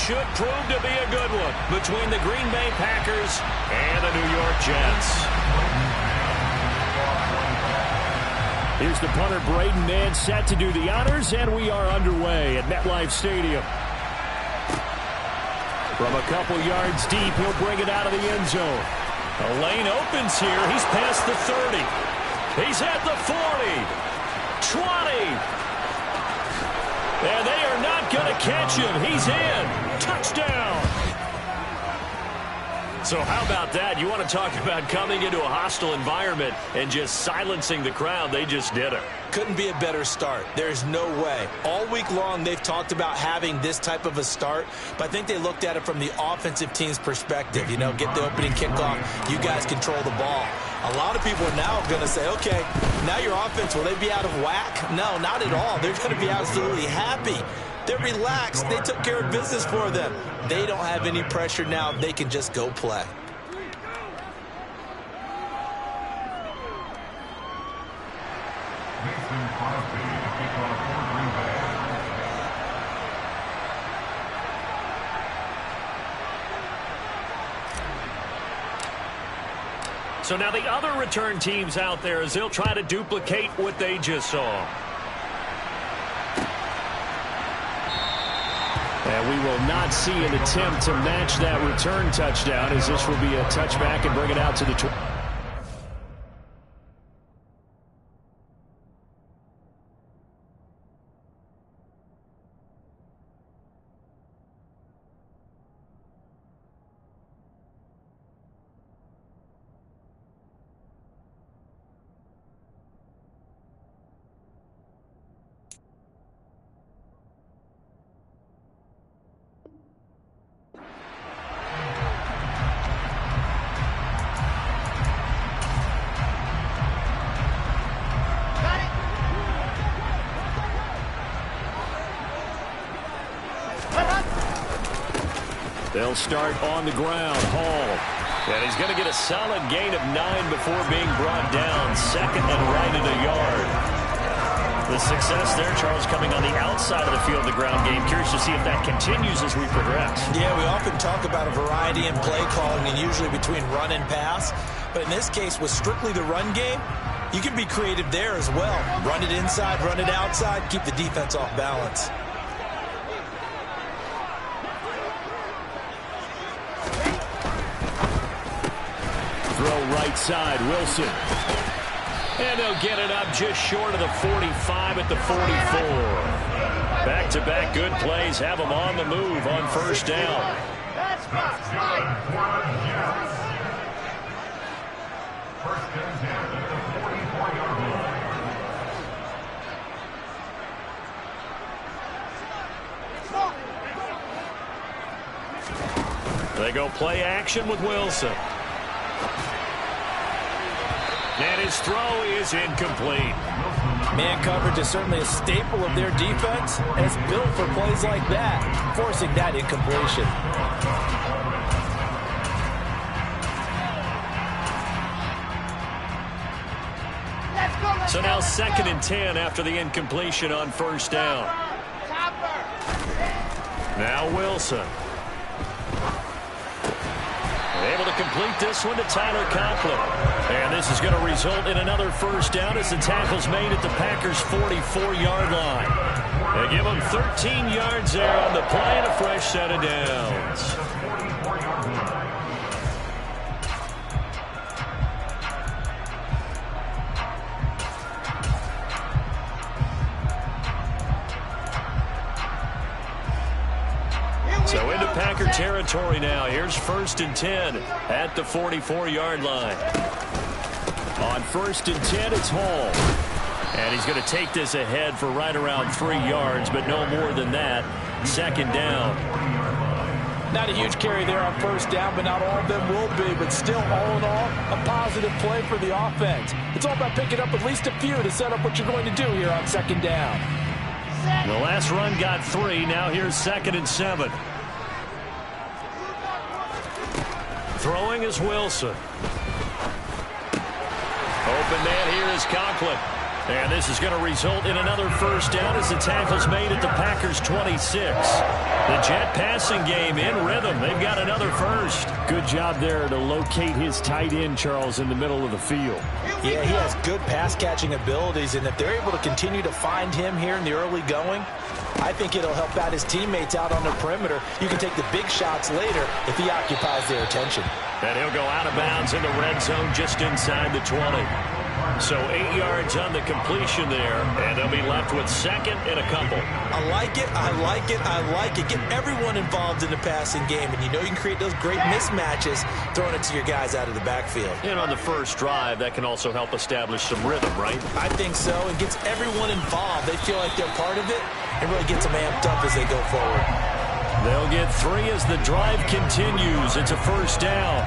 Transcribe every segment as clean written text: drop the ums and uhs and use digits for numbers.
should prove to be a good one between the Green Bay Packers and the New York Jets. Here's the punter, Braden Mann, set to do the honors, and we are underway at MetLife Stadium. From a couple yards deep, he'll bring it out of the end zone. The lane opens here. He's past the 30. He's at the 40. 20. And they are not going to catch him. He's in. Touchdown. So how about that? You want to talk about coming into a hostile environment and just silencing the crowd. They just did it. Couldn't be a better start. There's no way. All week long, they've talked about having this type of a start, but I think they looked at it from the offensive team's perspective. You know, get the opening kickoff. You guys control the ball. A lot of people are now going to say, okay, now your offense, will they be out of whack? No, not at all. They're going to be absolutely happy. They're relaxed. They took care of business for them. They don't have any pressure now. They can just go play. So now the other return teams out there as they'll try to duplicate what they just saw. And we will not see an attempt to match that return touchdown, as this will be a touchback and bring it out to the 20. They'll start on the ground. Hall. And he's going to get a solid gain of 9 before being brought down. Second and right at a yard. The success there, Charles, coming on the outside of the field, the ground game. Curious to see if that continues as we progress. Yeah, we often talk about a variety in play calling, and usually between run and pass. But in this case, with strictly the run game, you can be creative there as well. Run it inside, run it outside, keep the defense off balance. Throw right side, Wilson. And they'll get it up just short of the 45 at the 44. Back-to-back good plays have them on the move on first down. They go play action with Wilson. And his throw is incomplete. Man coverage is certainly a staple of their defense, and it's built for plays like that, forcing that incompletion. So now 2nd and 10 after the incompletion on first down. Now Wilson. Able to complete this one to Tyler Conklin. And this is going to result in another first down as the tackle's made at the Packers' 44-yard line. They give them 13 yards there on the play and a fresh set of downs. So into Packer territory now. Here's 1st and 10 at the 44-yard line. On 1st and 10, it's Hall. And he's going to take this ahead for right around 3 yards, but no more than that. 2nd down. Not a huge carry there on first down, but not all of them will be. But still, all in all, a positive play for the offense. It's all about picking up at least a few to set up what you're going to do here on 2nd down. The last run got 3. Now here's 2nd and 7. Throwing is Wilson. Open man here is Conklin. And this is going to result in another first down as the tackle's made at the Packers' 26. The Jet passing game in rhythm. They've got another first. Good job there to locate his tight end, Charles, in the middle of the field. Yeah, he has good pass-catching abilities, and if they're able to continue to find him here in the early going, I think it'll help out his teammates out on the perimeter. You can take the big shots later if he occupies their attention. And he'll go out of bounds in the red zone just inside the 20. So 8 yards on the completion there, and they'll be left with second and a couple. I like it, I like it, I like it. Get everyone involved in the passing game, and you know you can create those great mismatches throwing it to your guys out of the backfield. And on the first drive, that can also help establish some rhythm, right? I think so. It gets everyone involved. They feel like they're part of it, and really gets them amped up as they go forward. They'll get 3 as the drive continues. It's a first down.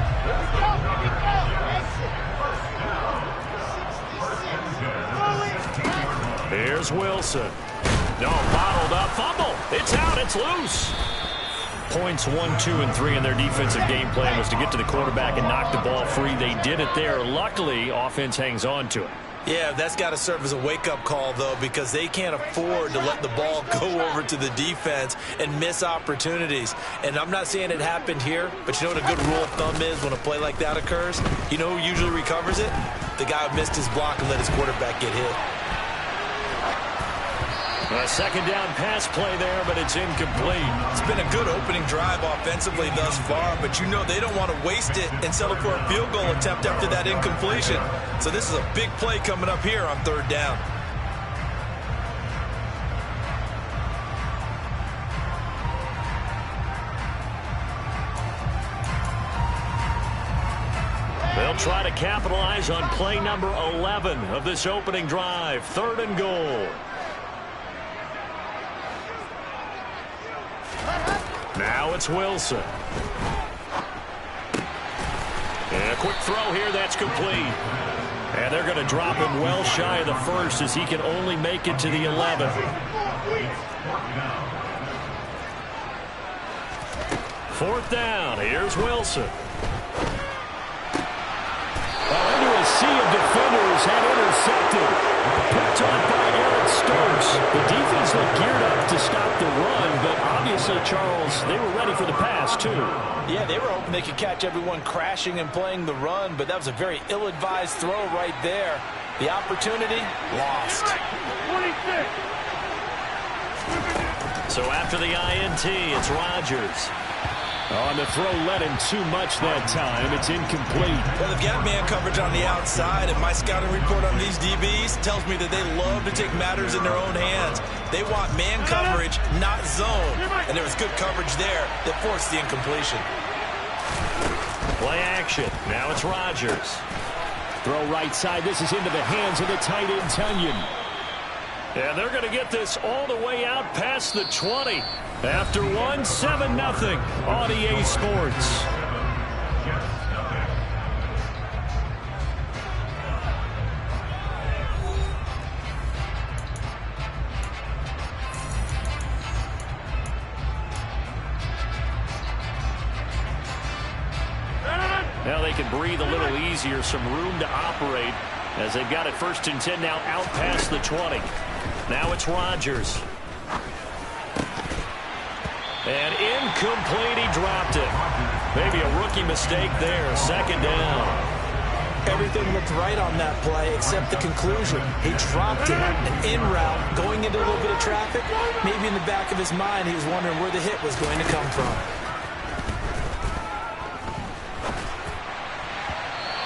Here's Wilson. No, bottled up. Fumble. It's out. It's loose. Points 1, 2, and 3 in their defensive game plan was to get to the quarterback and knock the ball free. They did it there. Luckily, offense hangs on to it. Yeah, that's got to serve as a wake-up call, though, because they can't afford to let the ball go over to the defense and miss opportunities. And I'm not saying it happened here, but you know what a good rule of thumb is when a play like that occurs? You know who usually recovers it? The guy who missed his block and let his quarterback get hit. A second down pass play there, but it's incomplete. It's been a good opening drive offensively thus far, but you know they don't want to waste it and settle for a field goal attempt after that incompletion. So this is a big play coming up here on third down. They'll try to capitalize on play number 11 of this opening drive. 3rd and goal. Now it's Wilson. And a quick throw here, that's complete. And they're going to drop him well shy of the first as he can only make it to the 11. Fourth down, here's Wilson. Into a sea of defenders and intercepted. Picked on by Eric Stokes. The defense looked geared up to stop the run, but obviously, Charles, they were ready for the pass, too. Yeah, they were hoping they could catch everyone crashing and playing the run, but that was a very ill-advised throw right there. The opportunity, lost. So after the INT, it's Rodgers. On the throw, led him too much that time. It's incomplete. Well, they've got man coverage on the outside, and my scouting report on these DBs tells me that they love to take matters in their own hands. They want man coverage, not zone. And there was good coverage there that forced the incompletion. Play action. Now it's Rodgers. Throw right side. This is into the hands of the tight end, Tunyon. And they're going to get this all the way out past the 20. After 1, 7-0 on EA Sports. Now they can breathe a little easier, some room to operate as they've got it 1st and 10 now out past the 20. Now it's Rodgers. And incomplete, he dropped it. Maybe a rookie mistake there, 2nd down. Everything looked right on that play except the conclusion. He dropped it, an in route, going into a little bit of traffic. Maybe in the back of his mind, he was wondering where the hit was going to come from.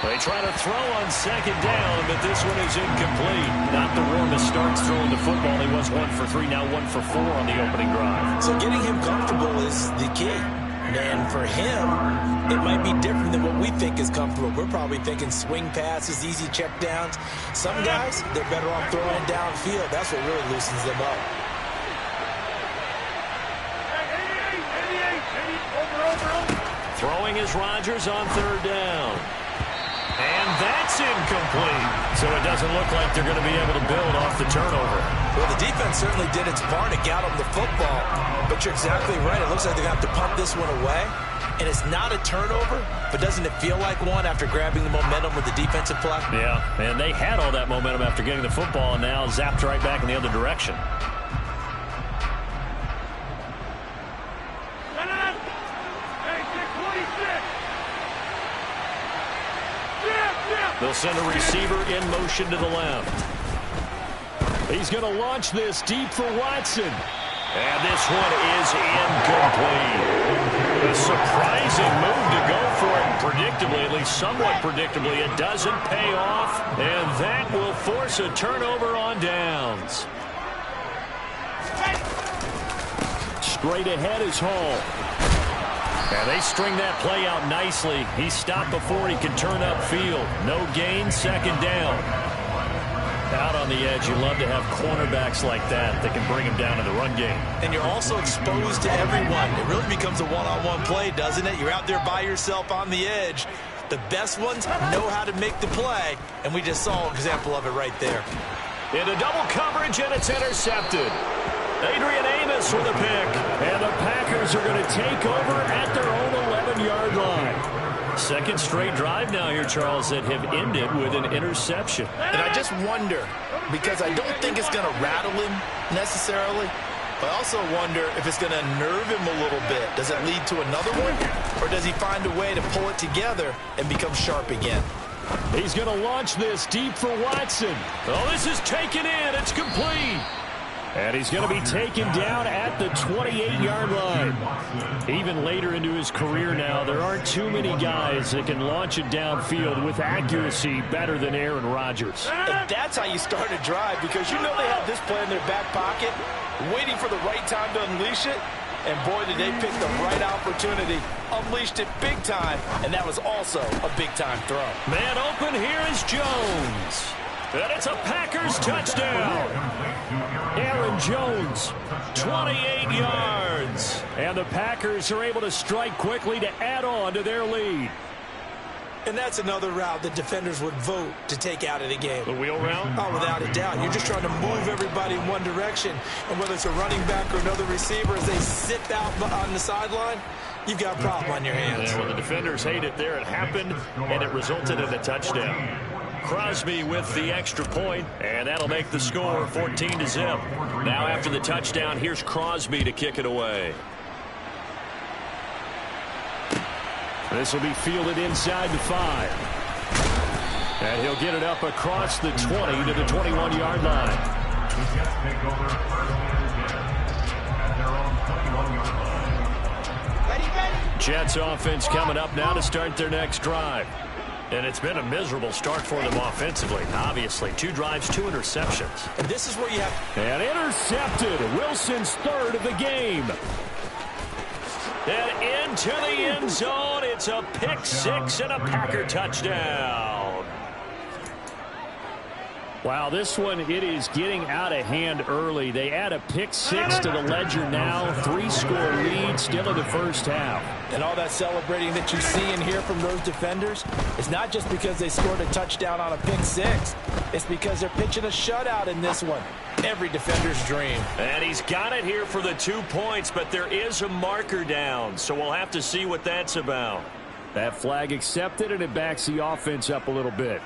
They try to throw on 2nd down, but this one is incomplete. Not the warmest starts throwing the football. He was 1 for 3, now 1 for 4 on the opening drive. So getting him comfortable is the key. And for him, it might be different than what we think is comfortable. We're probably thinking swing passes, easy checkdowns. Some guys, they're better off throwing downfield. That's what really loosens them up. Throwing is Rodgers on 3rd down. And that's incomplete. So it doesn't look like they're going to be able to build off the turnover. Well, the defense certainly did its part to get them the football, but you're exactly right. It looks like they're going to have to punt this one away, and it's not a turnover, but doesn't it feel like one after grabbing the momentum with the defensive play? Yeah, and they had all that momentum after getting the football, and now zapped right back in the other direction. They'll send a receiver in motion to the left. He's going to launch this deep for Watson. And this one is incomplete. A surprising move to go for it. Predictably, at least somewhat predictably, it doesn't pay off. And that will force a turnover on downs. Straight ahead is Hall. And they string that play out nicely. He stopped before he could turn upfield. No gain, second down. Out on the edge, you love to have cornerbacks like that that can bring him down in the run game. And you're also exposed to everyone. It really becomes a one-on-one play, doesn't it? You're out there by yourself on the edge. The best ones know how to make the play, and we just saw an example of it right there. Into double coverage, and it's intercepted. Adrian Amos with a pick. And the Packers are going to take over at their own 11-yard line. Second straight drive now here, Charles, that have ended with an interception. And I just wonder, because I don't think it's going to rattle him necessarily, but I also wonder if it's going to nerve him a little bit. Does it lead to another one, or does he find a way to pull it together and become sharp again? He's going to launch this deep for Watson. Oh, this is taken in. It's complete. And he's going to be taken down at the 28-yard line. Even later into his career now, there aren't too many guys that can launch it downfield with accuracy better than Aaron Rodgers. And that's how you start a drive, because you know they have this play in their back pocket, waiting for the right time to unleash it. And boy, did they pick the right opportunity. Unleashed it big time, and that was also a big-time throw. Man open, here is Jones. And it's a Packers touchdown. Aaron Jones, 28 yards. And the Packers are able to strike quickly to add on to their lead. And that's another route that defenders would vote to take out of the game. The wheel route? Oh, without a doubt. You're just trying to move everybody in one direction. And whether it's a running back or another receiver, as they sit out on the sideline, you've got a problem on your hands. Yeah, well, the defenders hate it there. It happened, and it resulted in a touchdown. Crosby with the extra point, and that'll make the score 14-0. Now after the touchdown, here's Crosby to kick it away. This will be fielded inside the 5. And he'll get it up across the 20 to the 21-yard line. Jets offense coming up now to start their next drive. And it's been a miserable start for them offensively, obviously. 2 drives, 2 interceptions. And this is where you have... And intercepted. Wilson's third of the game. And into the end zone. It's a pick 6 and a Packer touchdown. Wow, this one, it is getting out of hand early. They add a pick 6 to the ledger now. 3-score lead still in the first half. And all that celebrating that you see and hear from those defenders is not just because they scored a touchdown on a pick 6. It's because they're pitching a shutout in this one. Every defender's dream. And he's got it here for the 2 points, but there is a marker down, so we'll have to see what that's about. That flag accepted, and it backs the offense up a little bit.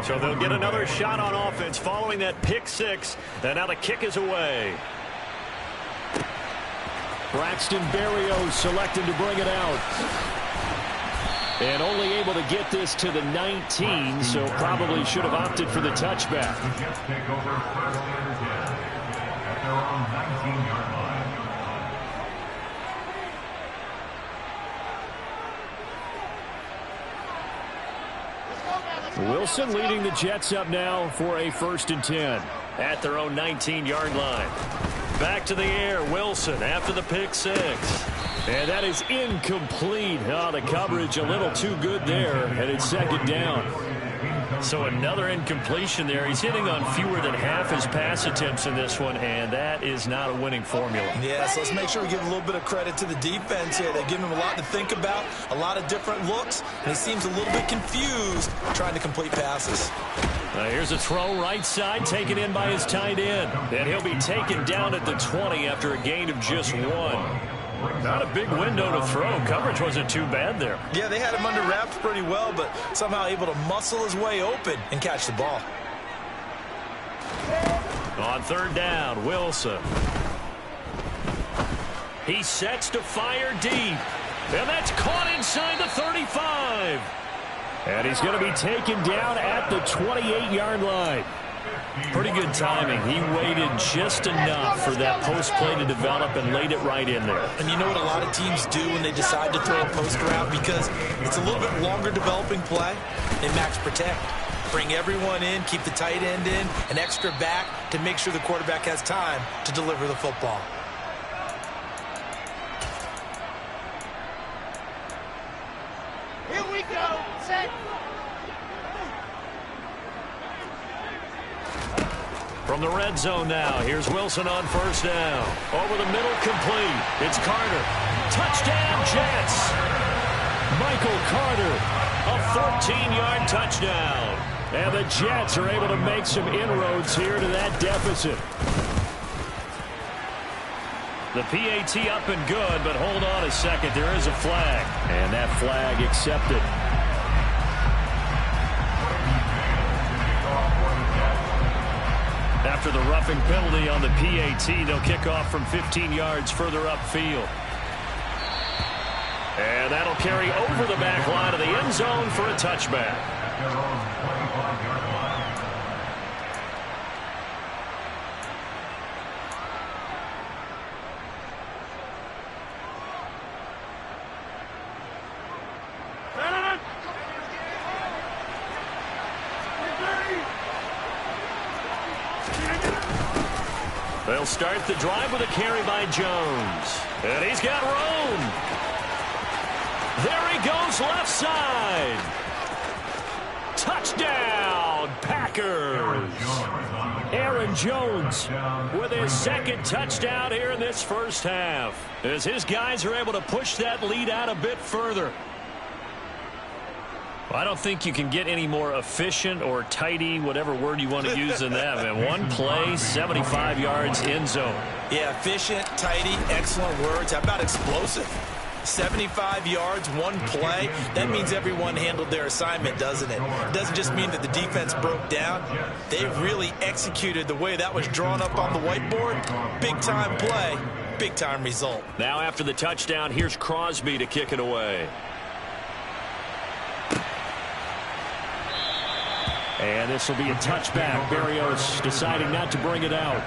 So they'll get another shot on offense following that pick 6, and now the kick is away. Braxton Berrios selected to bring it out. And only able to get this to the 19, so probably should have opted for the touchback. Wilson leading the Jets up now for a 1st and 10. At their own 19-yard line. Back to the air, Wilson after the pick 6. And that is incomplete. Oh, the coverage a little too good there, and it's 2nd down. So another incompletion there. He's hitting on fewer than half his pass attempts in this one, and that is not a winning formula. Yeah, so let's make sure we give a little bit of credit to the defense here. They give him a lot to think about, a lot of different looks, and he seems a little bit confused trying to complete passes. Here's a throw right side, taken in by his tight end. And he'll be taken down at the 20 after a gain of just 1. Not a big window to throw. Coverage wasn't too bad there. Yeah, they had him under wraps pretty well, but somehow able to muscle his way open and catch the ball. On 3rd down, Wilson. He sets to fire deep. And that's caught inside the 35. And he's going to be taken down at the 28-yard line. Pretty good timing. He waited just enough for that post play to develop and laid it right in there. And you know what a lot of teams do when they decide to throw a post route? Because it's a little bit longer developing play. They max protect. Bring everyone in, keep the tight end in, an extra back to make sure the quarterback has time to deliver the football. Here we go. Set. From the red zone now, here's Wilson on 1st down. Over the middle, complete. It's Carter. Touchdown, Jets. Michael Carter, a 14-yard touchdown. And the Jets are able to make some inroads here to that deficit. The PAT up and good, but hold on a second. There is a flag. And that flag accepted. After the roughing penalty on the PAT, they'll kick off from 15 yards further upfield. And that'll carry over the back line of the end zone for a touchback. They'll start the drive with a carry by Jones. And he's got room. There he goes left side. Touchdown, Packers. Aaron Jones with his 2nd touchdown here in this first half, as his guys are able to push that lead out a bit further. I don't think you can get any more efficient or tidy, whatever word you want to use in that. Man, one play, 75 yards, end zone. Yeah, efficient, tidy, excellent words. How about explosive? 75 yards, one play. That means everyone handled their assignment, doesn't it? It doesn't just mean that the defense broke down. They really executed the way that was drawn up on the whiteboard. Big-time play, big-time result. Now after the touchdown, here's Crosby to kick it away. And this will be a touchback. Berrios deciding not to bring it out.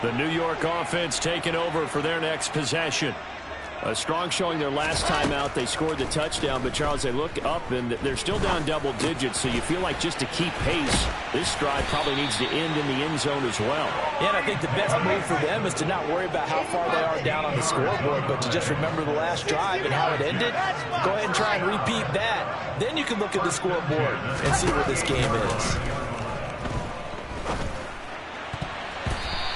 The New York offense taking over for their next possession. A strong showing their last time out. They scored the touchdown, but Charles, they look up and they're still down double digits, so you feel like just to keep pace, this drive probably needs to end in the end zone as well. Yeah, and I think the best move for them is to not worry about how far they are down on the scoreboard, but to just remember the last drive and how it ended. Go ahead and try and repeat that. Then you can look at the scoreboard and see where this game is.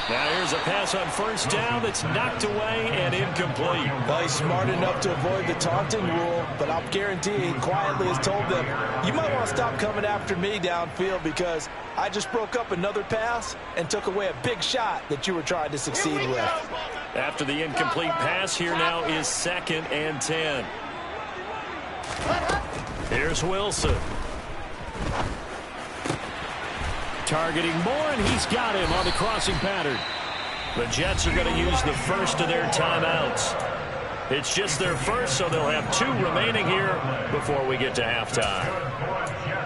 Now here's a pass on 1st down that's knocked away and incomplete. Well, he's smart enough to avoid the taunting rule, but I'll guarantee he quietly has told them, you might want to stop coming after me downfield because I just broke up another pass and took away a big shot that you were trying to succeed with. After the incomplete pass, here now is 2nd and 10. Here's Wilson. Targeting Moore, and he's got him on the crossing pattern. The Jets are going to use the first of their timeouts. It's just their first, so they'll have 2 remaining here before we get to halftime.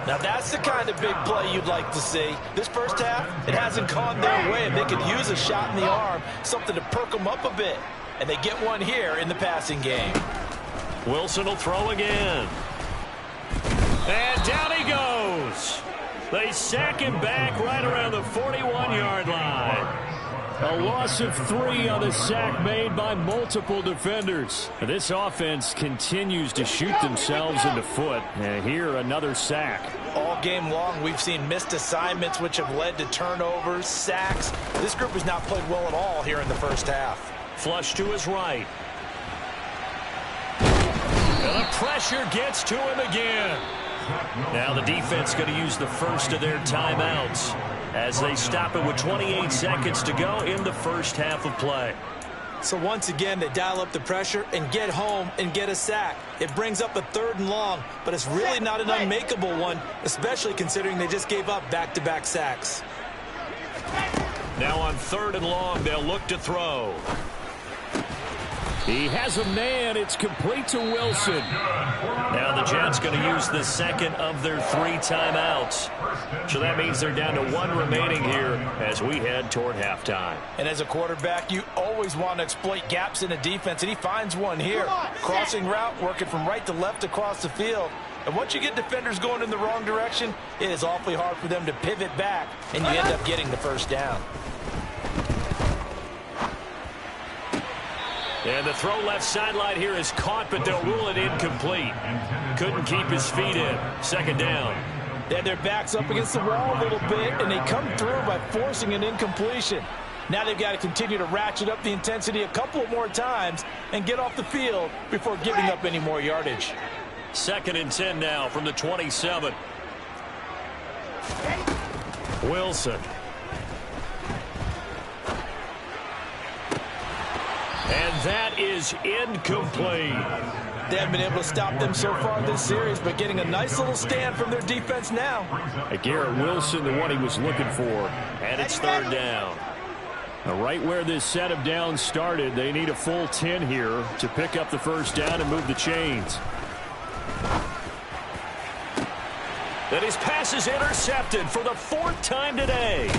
Now that's the kind of big play you'd like to see. This first half, it hasn't gone their way, and they could use a shot in the arm, something to perk them up a bit. And they get one here in the passing game. Wilson will throw again. And down he goes. They sack him back right around the 41-yard line. A loss of 3 on the sack made by multiple defenders. This offense continues to shoot themselves in the foot. And here, another sack. All game long, we've seen missed assignments, which have led to turnovers, sacks. This group has not played well at all here in the first half. Flush to his right. And the pressure gets to him again. Now the defense going to use the first of their timeouts as they stop it with 28 seconds to go in the first half of play. So once again, they dial up the pressure and get home and get a sack. It brings up a 3rd and long, but it's really not an unmakeable one, especially considering they just gave up back-to-back sacks. Now on 3rd and long, they'll look to throw. He has a man. It's complete to Wilson. Now the Jets going to use the second of their 3 timeouts. So that means they're down to 1 remaining here as we head toward halftime. And as a quarterback, you always want to exploit gaps in the defense, and he finds one here. Crossing route, working from right to left across the field. And once you get defenders going in the wrong direction, it is awfully hard for them to pivot back, and you end up getting the first down. And the throw left sideline here is caught, but they'll rule it incomplete. Couldn't keep his feet in. 2nd down. They had their backs up against the wall a little bit, and they come through by forcing an incompletion. Now they've got to continue to ratchet up the intensity a couple more times and get off the field before giving up any more yardage. 2nd and 10 now from the 27. Wilson. And that is incomplete. They haven't been able to stop them so far this series, but getting a nice little stand from their defense now. Garrett Wilson, the one he was looking for. And it's 3rd down. Now, right where this set of downs started, they need a full 10 here to pick up the first down and move the chains. And his pass is intercepted for the 4th time today.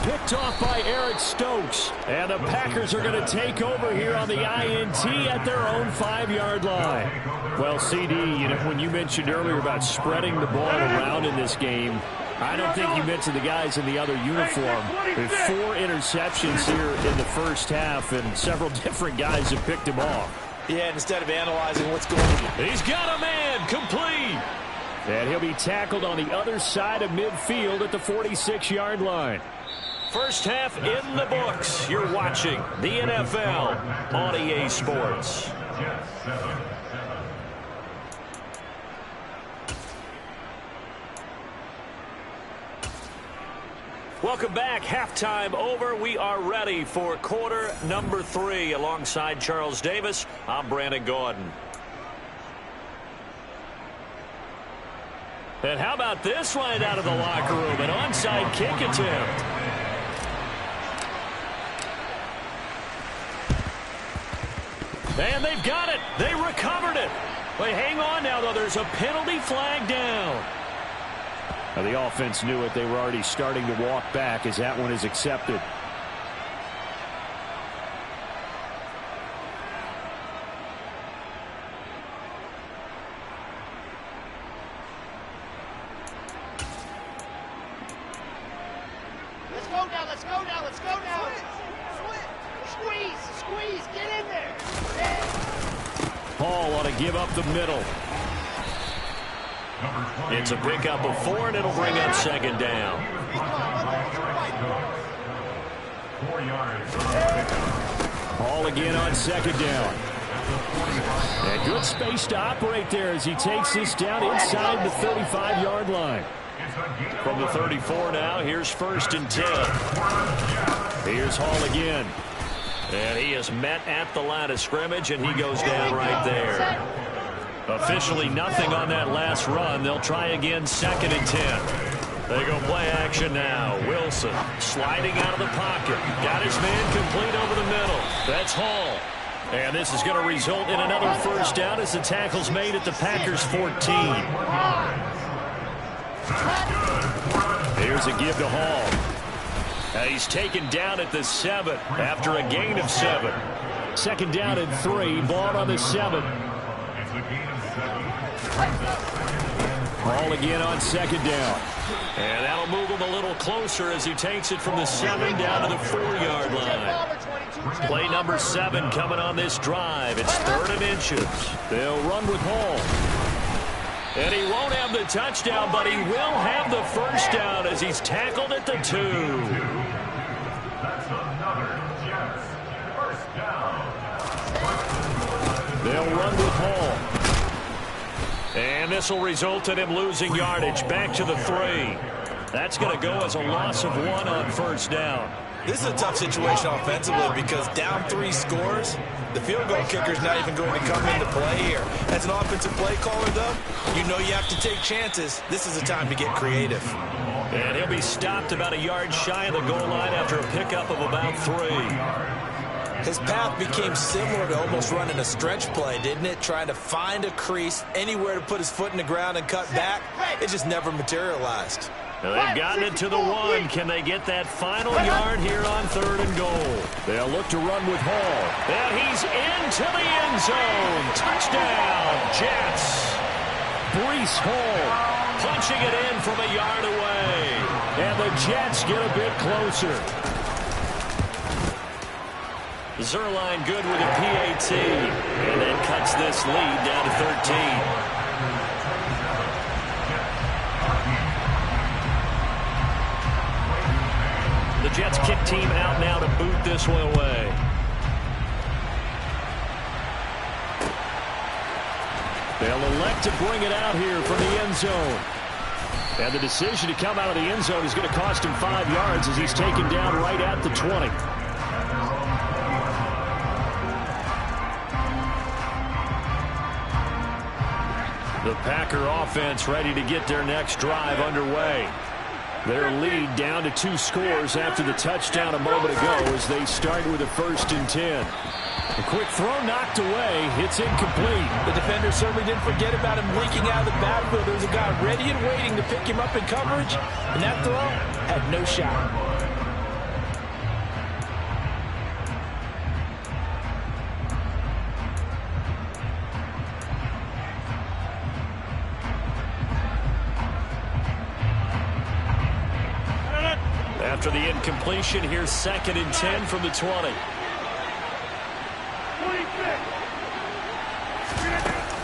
Picked off by Eric Stokes. And the Packers are going to take over here on the INT at their own 5-yard line. Well, CD, you know, when you mentioned earlier about spreading the ball around in this game, I don't think you mentioned the guys in the other uniform. There's 4 interceptions here in the first half, and several different guys have picked him off. Yeah, and instead of analyzing what's going on. He's got a man complete. And he'll be tackled on the other side of midfield at the 46-yard line. First half in the books. You're watching the NFL on EA Sports. Welcome back. Halftime over. We are ready for quarter number 3. Alongside Charles Davis, I'm Brandon Gordon. And how about this right out of the locker room? An onside kick attempt. And they've got it. They recovered it. Wait, hang on now, though. There's a penalty flag down. Now, the offense knew it. They were already starting to walk back as that one is accepted. Hall ought to give up the middle. It's a pickup of 4, and it'll bring up 2nd down. Hall again on 2nd down. And good space to operate there as he takes this down inside the 35-yard line. From the 34 now, here's 1st and 10. Here's Hall again. And he is met at the line of scrimmage, and he goes down right there. Officially nothing on that last run. They'll try again, 2nd and 10. They go play action now. Wilson sliding out of the pocket. Got his man complete over the middle. That's Hall. And this is going to result in another first down as the tackle's made at the Packers 14. Here's a give to Hall. He's taken down at the 7 after a gain of 7. 2nd down and 3. Ball on the 7. Hall again on 2nd down. And that'll move him a little closer as he takes it from the 7 down to the 4-yard line. Play number 7 coming on this drive. It's 3rd and inches. They'll run with Hall. And he won't have the touchdown, but he will have the first down as he's tackled at the 2. That's another Jets first down. They'll run with Hall. And this will result in him losing yardage. Back to the 3. That's going to go as a loss of 1 on first down. This is a tough situation offensively because down 3 scores, the field goal kicker's not even going to come into play here. As an offensive play caller, though, you know you have to take chances. This is a time to get creative. And he'll be stopped about a yard shy of the goal line after a pickup of about 3. His path became similar to almost running a stretch play, didn't it? Trying to find a crease, anywhere to put his foot in the ground and cut back. It just never materialized. Now they've gotten it to the 1. Can they get that final yard here on 3rd and goal? They'll look to run with Hall. And he's into the end zone. Touchdown, Jets. Breece Hall punching it in from a yard away. And the Jets get a bit closer. Zerline good with a PAT. And that cuts this lead down to 13. The Jets kick team out now to boot this one away. They'll elect to bring it out here from the end zone. And the decision to come out of the end zone is going to cost him 5 yards as he's taken down right at the 20. The Packer offense ready to get their next drive underway. Their lead down to 2 scores after the touchdown a moment ago as they start with a 1st and 10. A quick throw knocked away. It's incomplete. The defender certainly didn't forget about him leaking out of the backfield. There was a guy ready and waiting to pick him up in coverage, and that throw had no shot. After the incompletion, here's 2nd and 10 from the 20.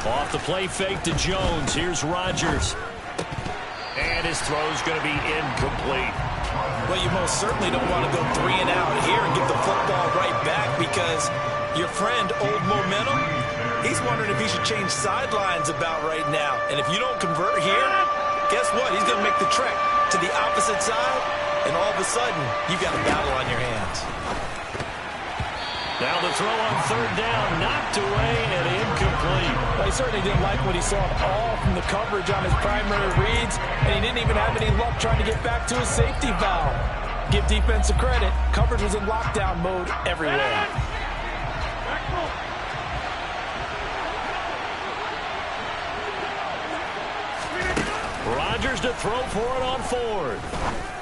Off the play fake to Jones. Here's Rodgers. And his throw's going to be incomplete. Well, you most certainly don't want to go 3 and out here and get the football right back because your friend, Old Momentum, he's wondering if he should change sidelines about right now. And if you don't convert here, guess what? He's going to make the trek to the opposite side. And all of a sudden, you've got a battle on your hands. Now the throw on 3rd down, knocked away and incomplete. Well, he certainly didn't like what he saw at all from the coverage on his primary reads, and he didn't even have any luck trying to get back to his safety valve. Give defense a credit. Coverage was in lockdown mode everywhere. Rodgers to throw for it on 4th.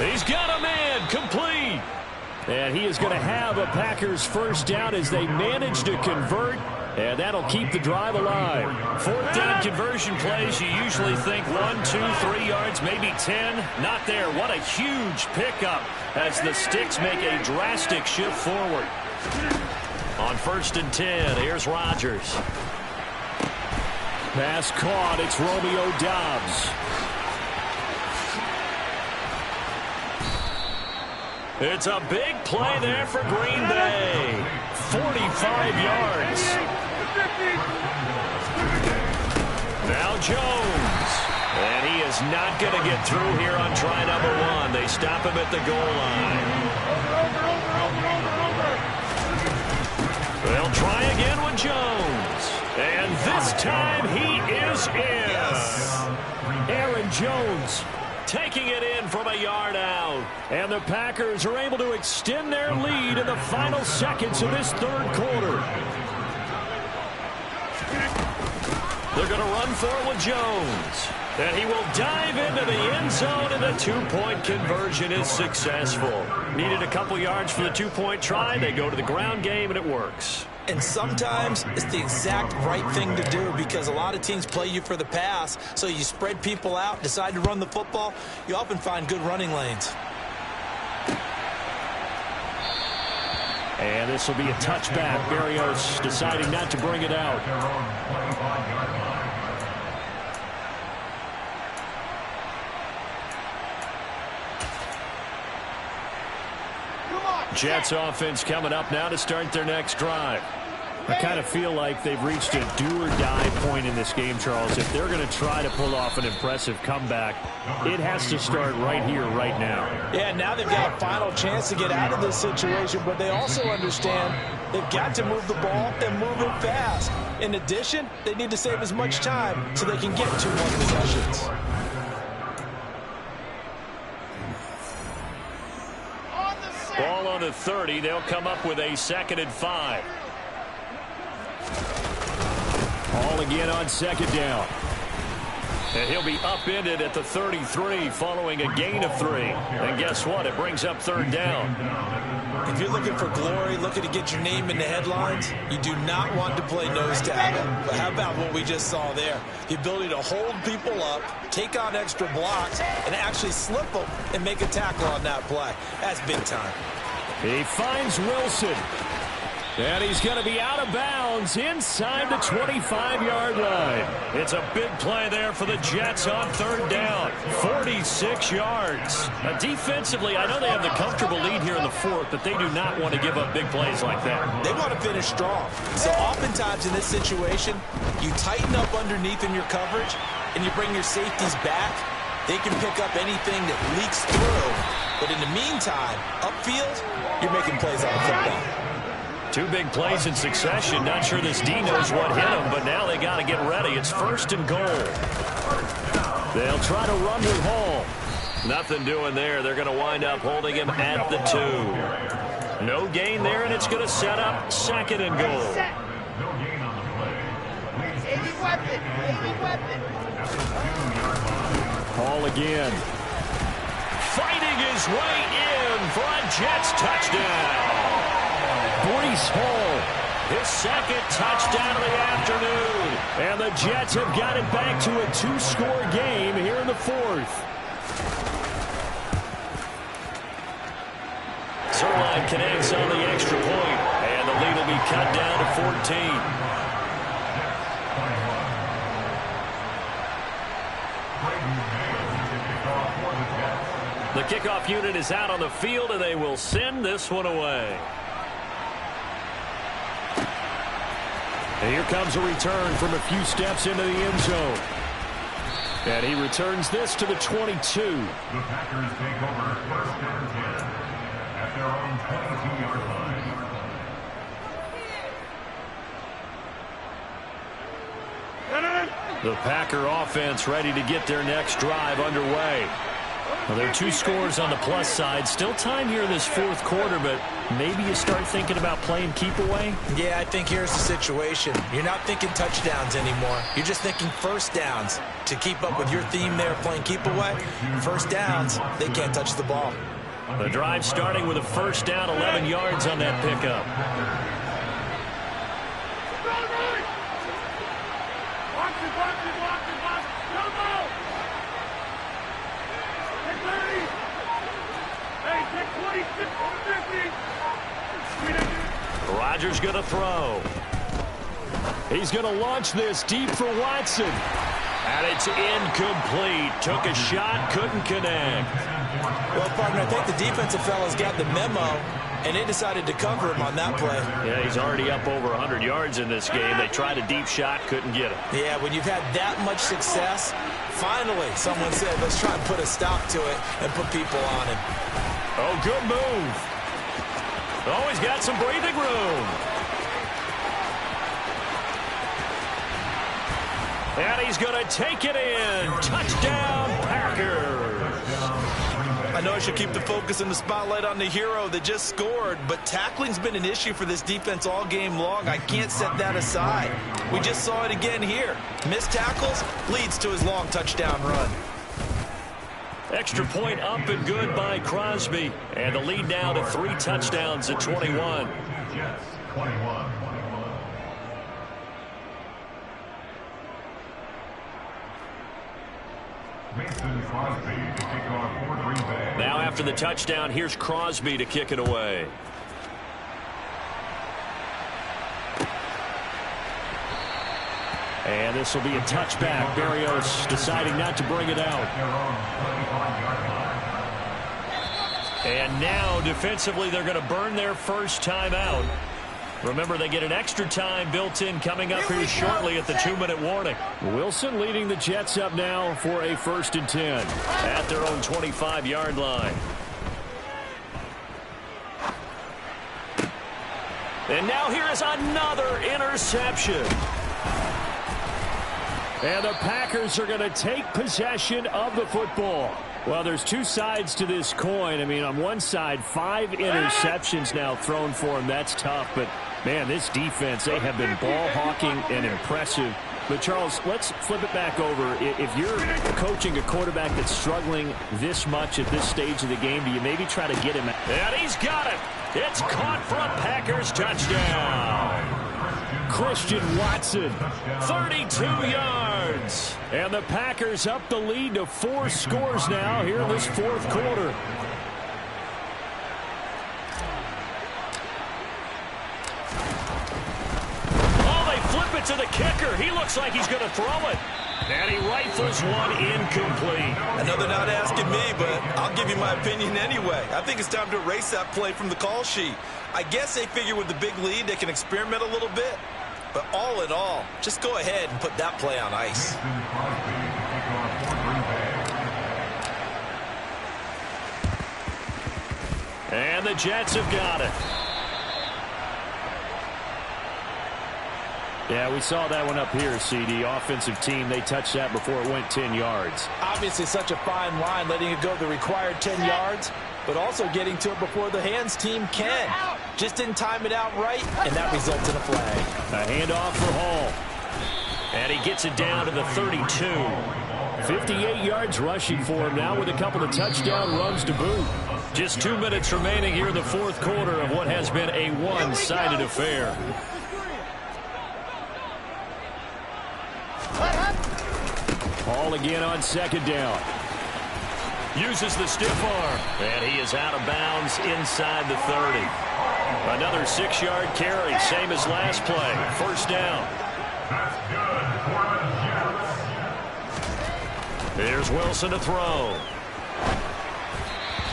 He's got a man, complete. And he is going to have a Packers 1st down as they manage to convert, and that'll keep the drive alive. 4th down conversion plays, you usually think 1, 2, 3 yards, maybe 10. Not there. What a huge pickup as the Sticks make a drastic shift forward. On 1st and 10, here's Rodgers. Pass caught. It's Romeo Doubs. It's a big play there for Green Bay. 45 yards. Now Jones. And he is not going to get through here on try number 1. They stop him at the goal line. They'll try again with Jones. And this time he is in. Yes. Aaron Jones taking it in from a yard out. And the Packers are able to extend their lead in the final seconds of this 3rd quarter. They're going to run for it with Jones. And he will dive into the end zone, and the 2-point conversion is successful. Needed a couple yards for the 2-point try. They go to the ground game, and it works. And sometimes it's the exact right thing to do because a lot of teams play you for the pass. So you spread people out, decide to run the football. You often find good running lanes. And this will be a touchback. Berrios deciding not to bring it out. Jets offense coming up now to start their next drive. I kind of feel like they've reached a do-or-die point in this game, Charles. If they're going to try to pull off an impressive comeback, it has to start right here, right now. Yeah, now they've got a final chance to get out of this situation, but they also understand they've got to move the ball and move it fast. In addition, they need to save as much time so they can get 2 more possessions. Ball on the 30. They'll come up with a 2nd and 5. Ball again on 2nd down. And he'll be upended at the 33 following a gain of 3. And guess what? It brings up 3rd down. If you're looking for glory, looking to get your name in the headlines, you do not want to play nose tackle. But how about what we just saw there? The ability to hold people up, take on extra blocks, and actually slip them and make a tackle on that play. That's big time. He finds Wilson. And he's going to be out of bounds inside the 25-yard line. It's a big play there for the Jets on 3rd down. 46 yards. Now, defensively, I know they have the comfortable lead here in the 4th, but they do not want to give up big plays like that. They want to finish strong. So oftentimes in this situation, you tighten up underneath in your coverage, and you bring your safeties back. They can pick up anything that leaks through. But in the meantime, upfield, you're making plays on the football. 2 big plays in succession. Not sure this D knows what hit him, but now they got to get ready. It's 1st and goal. They'll try to run with Hall. Nothing doing there. They're going to wind up holding him at the 2. No gain there, and it's going to set up 2nd and goal. Hall again. Fighting his way in for a Jets touchdown. Breece Hall, his 2nd touchdown of the afternoon. And the Jets have got it back to a 2-score game here in the 4th. Zerline connects on the extra point, and the lead will be cut down to 14. The kickoff unit is out on the field, and they will send this one away. And here comes a return from a few steps into the end zone. And he returns this to the 22. The Packers take over 1st and 10 at their own 22-yard line. The Packer offense ready to get their next drive underway. Well, there are 2 scores on the plus side. Still time here in this 4th quarter, but maybe you start thinking about playing keep away? Yeah, I think here's the situation. You're not thinking touchdowns anymore. You're just thinking 1st downs. To keep up with your theme there, playing keep away, 1st downs, they can't touch the ball. The drive starting with a 1st down, 11 yards on that pickup. Rodgers going to throw. He's going to launch this deep for Watson. And it's incomplete. Took a shot, couldn't connect. Well, partner, I think the defensive fellas got the memo, and they decided to cover him on that play. Yeah, he's already up over 100 yards in this game. They tried a deep shot, couldn't get him. Yeah, when you've had that much success, finally someone said, let's try and put a stop to it and put people on him. Oh, good move. Oh, he's got some breathing room. And he's going to take it in. Touchdown, Packers. I know I should keep the focus and the spotlight on the hero that just scored, but tackling's been an issue for this defense all game long. I can't set that aside. We just saw it again here. Missed tackles leads to his long touchdown run. Extra point up and good by Crosby. And the lead now to 3 touchdowns at 21. Jets, 21. Mason Crosby to kick off for Green Bay. Now after the touchdown, here's Crosby to kick it away. And this will be a touchback. Berrios deciding not to bring it out. And now defensively they're going to burn their first time out. Remember, they get an extra time built in coming up here shortly at the 2-minute warning. Wilson leading the Jets up now for a 1st and 10. At their own 25-yard line. And now here is another interception. And the Packers are going to take possession of the football. Well, there's two sides to this coin. I mean, on one side, 5 interceptions now thrown for him. That's tough. But, man, this defense, they have been ball hawking and impressive. But, Charles, let's flip it back over. If you're coaching a quarterback that's struggling this much at this stage of the game, do you maybe try to get him? And he's got it. It's caught for a Packers touchdown. Christian Watson, 32 yards. And the Packers up the lead to 4 scores now here in this 4th quarter. Oh, they flip it to the kicker. He looks like he's going to throw it. And he rifles one incomplete. I know they're not asking me, but I'll give you my opinion anyway. I think it's time to erase that play from the call sheet. I guess they figure with the big lead they can experiment a little bit. But all in all, just go ahead and put that play on ice. And the Jets have got it. Yeah, we saw that one up here, CD. Offensive team, they touched that before it went 10 yards. Obviously such a fine line, letting it go the required 10 yards, but also getting to it before the hands team can. Just didn't time it out right, and that results in a flag. A handoff for Hall. And he gets it down to the 32. 58 yards rushing for him now with a couple of touchdown runs to boot. Just 2 minutes remaining here in the 4th quarter of what has been a one-sided affair. Hall again on 2nd down. Uses the stiff arm. And he is out of bounds inside the 30. Another 6-yard carry, same as last play. 1st down. That's good for the Jets. Here's Wilson to throw.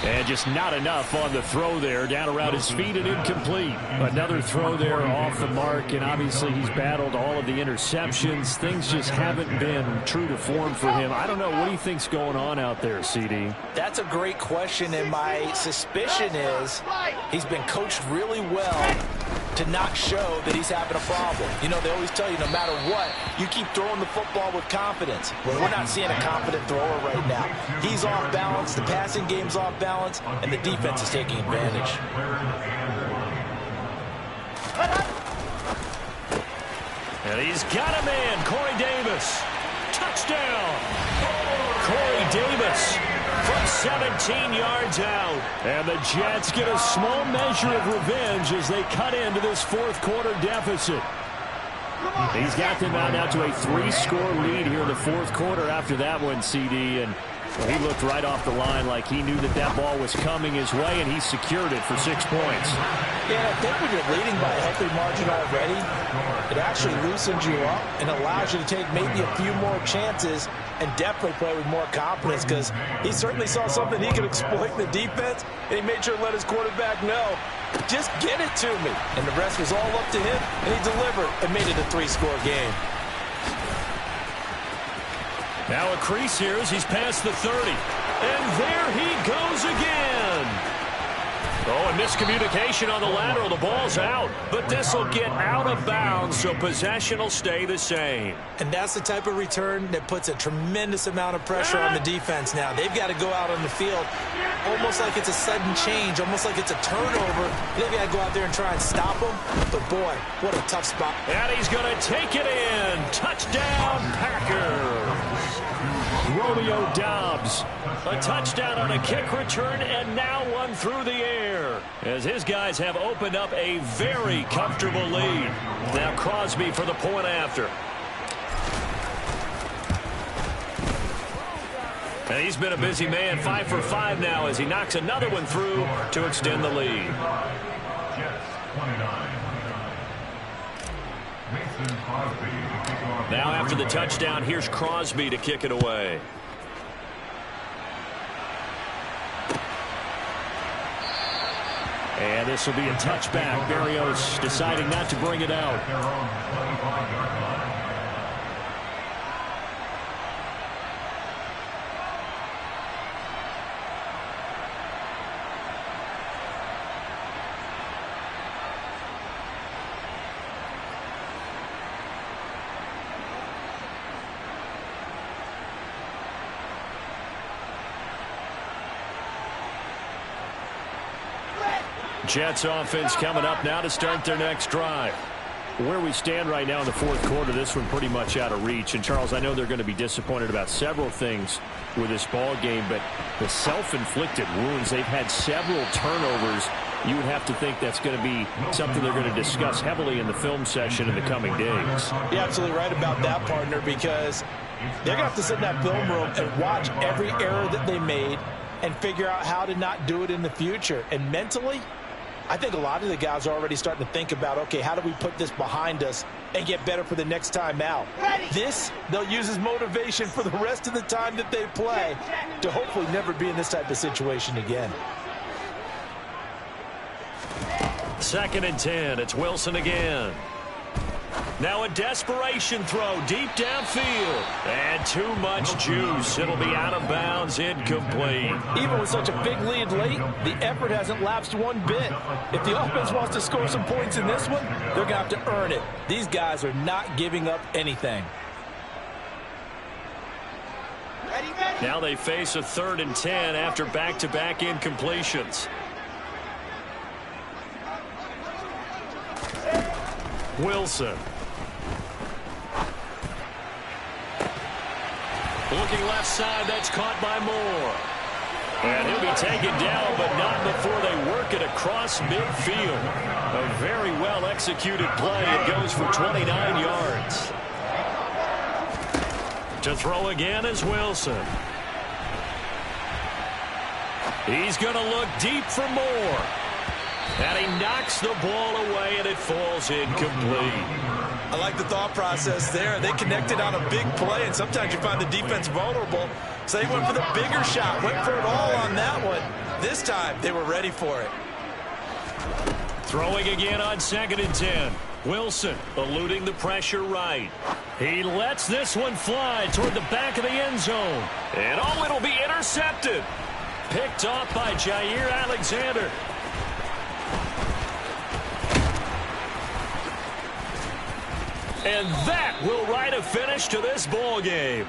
And just not enough on the throw there. Down around his feet and incomplete. Another throw there off the mark, and obviously he's battled all of the interceptions. Things just haven't been true to form for him. I don't know. What do you think's going on out there, CD? That's a great question, and my suspicion is he's been coached really well to not show that he's having a problem. You know, they always tell you no matter what, you keep throwing the football with confidence. Well, we're not seeing a confident thrower right now. He's off balance, the passing game's off balance, and the defense is taking advantage. And he's got a man, Corey Davis. Touchdown. Corey Davis from 17 yards out. And the Jets get a small measure of revenge as they cut into this 4th quarter deficit. He's got them out now to a 3-score lead here in the 4th quarter after that one, CD. And he looked right off the line like he knew that that ball was coming his way, and he secured it for 6 points. Yeah, I think when you're leading by a healthy margin already, it actually loosens you up and allows you to take maybe a few more chances and definitely play with more confidence, because he certainly saw something he could exploit in the defense, and he made sure to let his quarterback know, just get it to me. And the rest was all up to him, and he delivered and made it a 3-score game. Now a crease here as he's past the 30. And there he goes again. Oh, and miscommunication on the lateral. The ball's out. But this will get out of bounds, so possession will stay the same. And that's the type of return that puts a tremendous amount of pressure on the defense now. They've got to go out on the field almost like it's a sudden change, almost like it's a turnover. They've got to go out there and try and stop them. But, boy, what a tough spot. And he's going to take it in. Touchdown, Packers. Romeo Doubs. A touchdown on a kick return, and now one through the air, as his guys have opened up a very comfortable lead. Now Crosby for the point after. And he's been a busy man, 5 for 5 now, as he knocks another one through to extend the lead. Now after the touchdown, here's Crosby to kick it away. And this will be a touchback. Berrios deciding not to bring it out. At their own 25-yard line. Jets offense coming up now to start their next drive. Where we stand right now in the fourth quarter, this one pretty much out of reach. And, Charles, I know they're going to be disappointed about several things with this ball game, but the self-inflicted wounds, they've had several turnovers. You would have to think that's going to be something they're going to discuss heavily in the film session in the coming days. You're absolutely right about that, partner, because they're going to have to sit in that film room and watch every error that they made and figure out how to not do it in the future. And mentally, I think a lot of the guys are already starting to think about, okay, how do we put this behind us and get better for the next time out? This, they'll use as motivation for the rest of the time that they play to hopefully never be in this type of situation again. 2nd and 10. It's Wilson again. Now a desperation throw deep downfield. And too much juice. It'll be out of bounds, incomplete. Even with such a big lead late, the effort hasn't lapsed one bit. If the offense wants to score some points in this one, they're going to have to earn it. These guys are not giving up anything. Now they face a 3rd and 10 after back-to-back incompletions. Wilson. Looking left side, that's caught by Moore. And he'll be taken down, but not before they work it across midfield. A very well-executed play. It goes for 29 yards. To throw again is Wilson. He's going to look deep for Moore. And he knocks the ball away, and it falls incomplete. I like the thought process there. They connected on a big play, and sometimes you find the defense vulnerable. So they went for the bigger shot, went for it all on that one. This time, they were ready for it. Throwing again on 2nd and 10. Wilson eluding the pressure right. He lets this one fly toward the back of the end zone. And oh, it'll be intercepted. Picked off by Jair Alexander. And that will write a finish to this ball game.